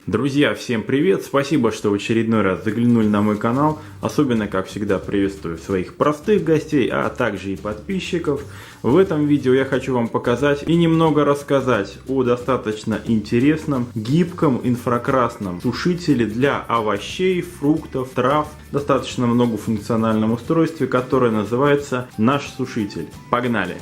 Друзья, всем привет! Спасибо, что в очередной раз заглянули на мой канал. Особенно, как всегда, приветствую своих простых гостей, а также и подписчиков. В этом видео я хочу вам показать и немного рассказать о достаточно интересном, гибком инфракрасном сушителе для овощей, фруктов, трав. Достаточно многофункциональном устройстве, которое называется «Наш сушитель». Погнали!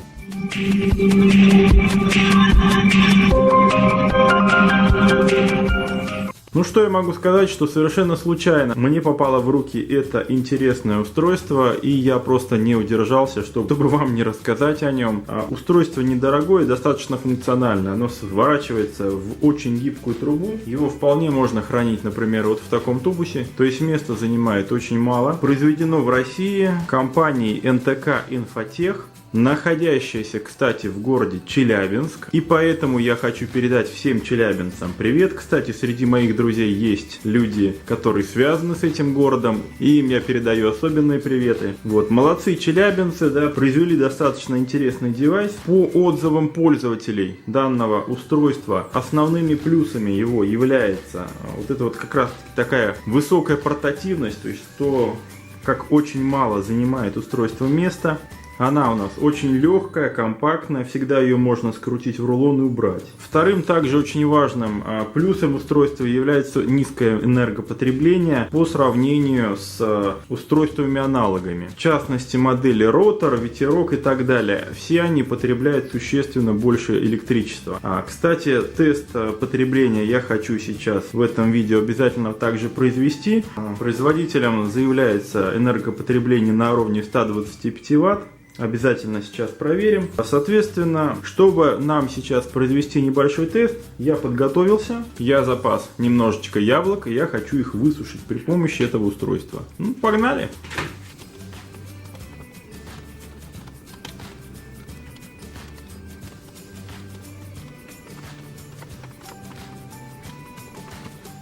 Ну что я могу сказать, что совершенно случайно мне попало в руки это интересное устройство, и я просто не удержался, чтобы вам не рассказать о нем. Устройство недорогое, достаточно функциональное, оно сворачивается в очень гибкую трубу, его вполне можно хранить, например, вот в таком тубусе, то есть места занимает очень мало. Произведено в России компанией НТК Инфотех, находящаяся, кстати, в городе Челябинск. И поэтому я хочу передать всем челябинцам привет. Кстати, среди моих друзей есть люди, которые связаны с этим городом, и им я передаю особенные приветы. Вот, молодцы челябинцы, да, произвели достаточно интересный девайс. По отзывам пользователей данного устройства, основными плюсами его является вот это вот как раз такая высокая портативность, то есть то, как очень мало занимает устройство места. Она у нас очень легкая, компактная, всегда ее можно скрутить в рулон и убрать. Вторым также очень важным плюсом устройства является низкое энергопотребление по сравнению с устройствами-аналогами. В частности, модели Ротор, Ветерок и так далее. Все они потребляют существенно больше электричества. Кстати, тест потребления я хочу сейчас в этом видео обязательно также произвести. Производителем заявляется энергопотребление на уровне 125 Вт. Обязательно сейчас проверим. Соответственно, чтобы нам сейчас произвести небольшой тест, я подготовился, я запас немножечко яблок, и я хочу их высушить при помощи этого устройства. Ну, погнали!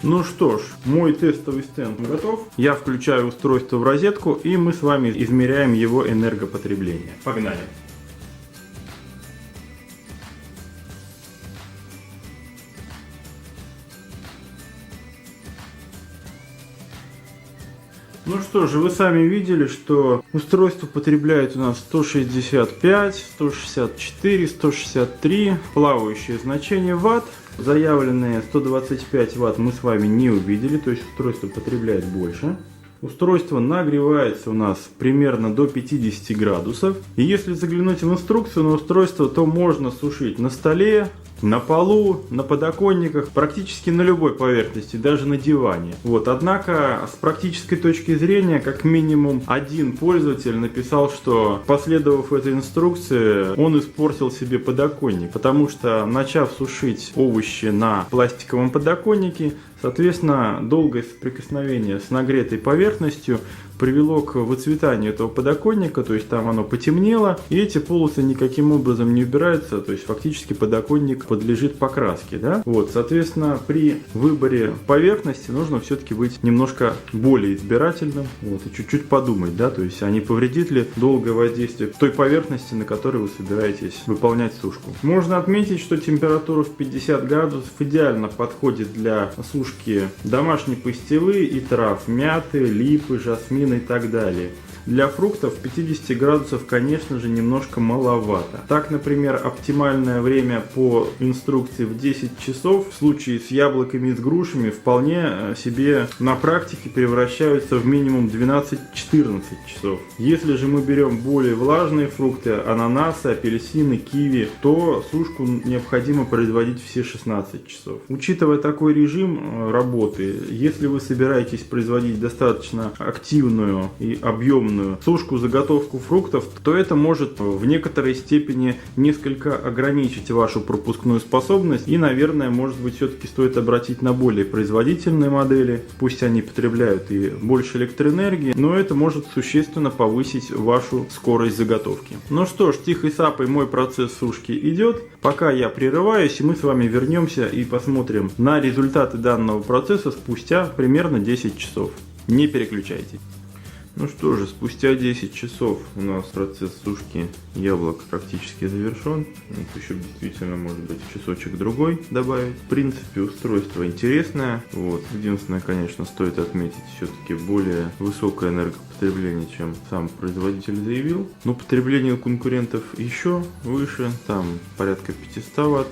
Ну что ж, мой тестовый стенд готов. Я включаю устройство в розетку, и мы с вами измеряем его энергопотребление. Погнали! Ну что же, вы сами видели, что устройство потребляет у нас 165, 164, 163, плавающее значение ватт. Заявленные 125 Вт мы с вами не увидели, то есть устройство потребляет больше. Устройство нагревается у нас примерно до 50 градусов. И если заглянуть в инструкцию на устройство, то можно сушить на столе, на полу, на подоконниках, практически на любой поверхности, даже на диване. Вот. Однако, с практической точки зрения, как минимум один пользователь написал, что, последовав этой инструкции, он испортил себе подоконник, потому что, начав сушить овощи на пластиковом подоконнике, соответственно, долгое соприкосновение с нагретой поверхностью привело к выцветанию этого подоконника, то есть там оно потемнело, и эти полосы никаким образом не убираются, то есть фактически подоконник подлежит покраске, да? Вот, соответственно, при выборе поверхности нужно все-таки быть немножко более избирательным, вот, и чуть-чуть подумать, да, то есть, а не повредит ли долгое воздействие той поверхности, на которой вы собираетесь выполнять сушку. Можно отметить, что температура в 50 градусов идеально подходит для сушки домашней пастилы и трав, мяты, липы, жасмина и так далее. Для фруктов 50 градусов, конечно же, немножко маловато. Так, например, оптимальное время по инструкции в 10 часов в случае с яблоками и с грушами вполне себе на практике превращаются в минимум 12-14 часов. Если же мы берем более влажные фрукты, ананасы, апельсины, киви, то сушку необходимо производить все 16 часов. Учитывая такой режим работы, если вы собираетесь производить достаточно активную и объемную сушку, заготовку фруктов, то это может в некоторой степени несколько ограничить вашу пропускную способность, и, наверное, может быть, все-таки стоит обратить на более производительные модели, пусть они потребляют и больше электроэнергии, но это может существенно повысить вашу скорость заготовки. Ну что ж, тихой сапой мой процесс сушки идет, пока я прерываюсь, и мы с вами вернемся и посмотрим на результаты данного процесса спустя примерно 10 часов. Не переключайтесь. Ну что же, спустя 10 часов у нас процесс сушки яблок практически завершен. Вот еще действительно может быть часочек другой добавить. В принципе, устройство интересное. Вот. Единственное, конечно, стоит отметить все-таки более высокое энергопотребление, чем сам производитель заявил. Но потребление у конкурентов еще выше, там порядка 500 Вт.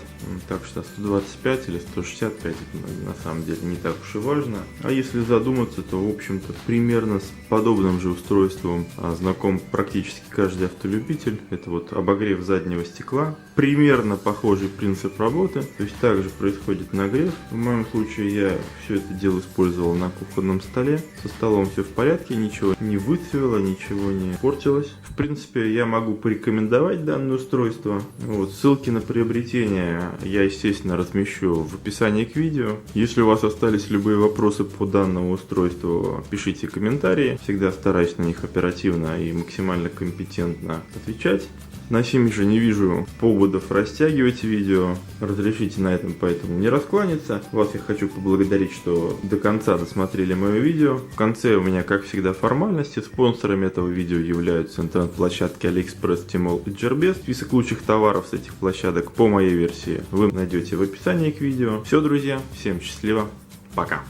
Так что 125 или 165 это на самом деле не так уж и важно. А если задуматься, то в общем-то примерно с подобным же устройством знаком практически каждый автолюбитель. Это вот обогрев заднего стекла. Примерно похожий принцип работы. То есть также происходит нагрев. В моем случае я все это дело использовал на кухонном столе. Со столом все в порядке, ничего не выцвело, ничего не портилось. В принципе, я могу порекомендовать данное устройство. Вот, ссылки на приобретение я, естественно, размещу в описании к видео. Если у вас остались любые вопросы по данному устройству, пишите комментарии. Всегда стараюсь на них оперативно и максимально компетентно отвечать. На сим же не вижу поводов растягивать видео. Разрешите на этом поэтому не раскланяться. Вас я хочу поблагодарить, что до конца досмотрели мое видео. В конце у меня, как всегда, формальности. Спонсорами этого видео являются интернет-площадки AliExpress, Tmall и Gearbest. Список лучших товаров с этих площадок по моей версии вы найдете в описании к видео. Все, друзья, всем счастливо, пока!